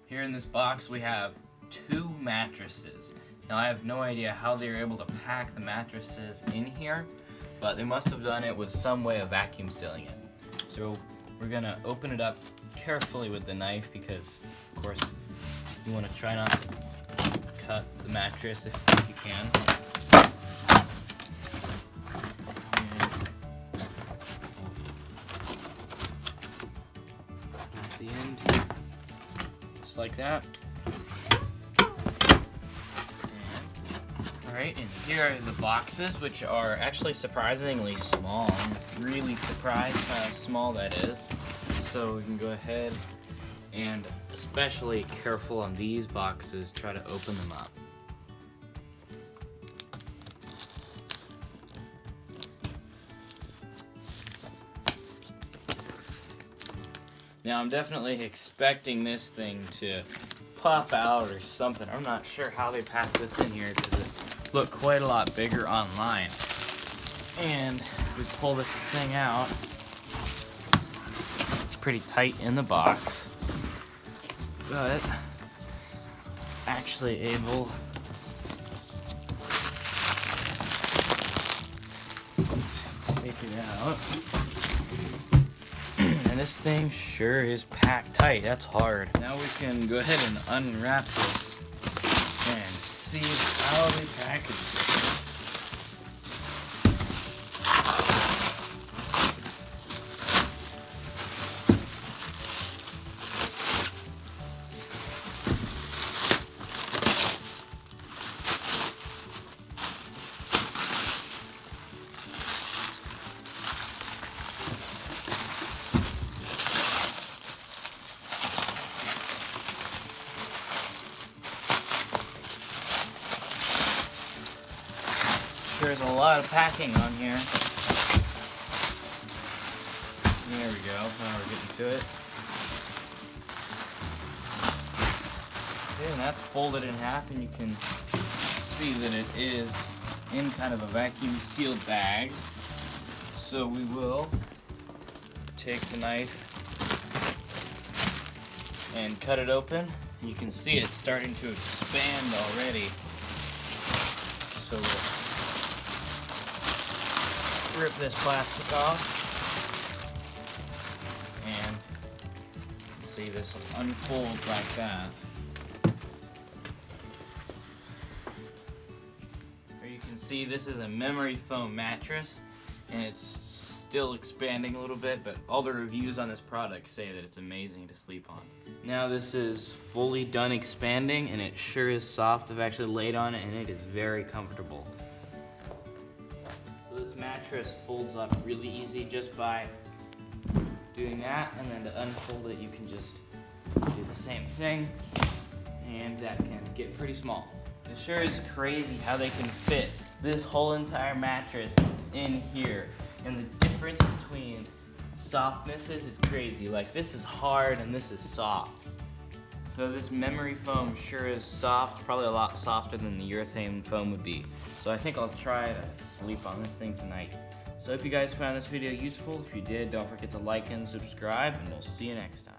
Here in this box we have 2 mattresses. Now I have no idea how they were able to pack the mattresses in here, but they must have done it with some way of vacuum sealing it. So we're gonna open it up carefully with the knife because, of course, you want to try not to cut the mattress if you can. And at the end, just like that. Alright, and here are the boxes, which are actually surprisingly small. I'm really surprised how small that is. So we can go ahead and, especially careful on these boxes, try to open them up. Now I'm definitely expecting this thing to pop out or something. I'm not sure how they packed this in here because it looked quite a lot bigger online. And if we pull this thing out, it's pretty tight in the box, but actually able to take it out. And this thing sure is packed tight. That's hard. Now we can go ahead and unwrap this and see how they package it. There's a lot of packing on here. There we go. Now we're getting to it. Okay, and that's folded in half, and you can see that it is in kind of a vacuum sealed bag. So we will take the knife and cut it open. You can see it's starting to expand already. So we'll rip this plastic off, and see this will unfold like that. Here you can see this is a memory foam mattress, and it's still expanding a little bit, but all the reviews on this product say that it's amazing to sleep on. Now this is fully done expanding, and it sure is soft. I've actually laid on it, and it is very comfortable. This mattress folds up really easy just by doing that, and then to unfold it you can just do the same thing, and that can get pretty small. It sure is crazy how they can fit this whole entire mattress in here, and the difference between softnesses is crazy. Like, this is hard and this is soft. So this memory foam sure is soft, probably a lot softer than the urethane foam would be. So I think I'll try to sleep on this thing tonight. So I hope you guys found this video useful. If you did, don't forget to like and subscribe, and we'll see you next time.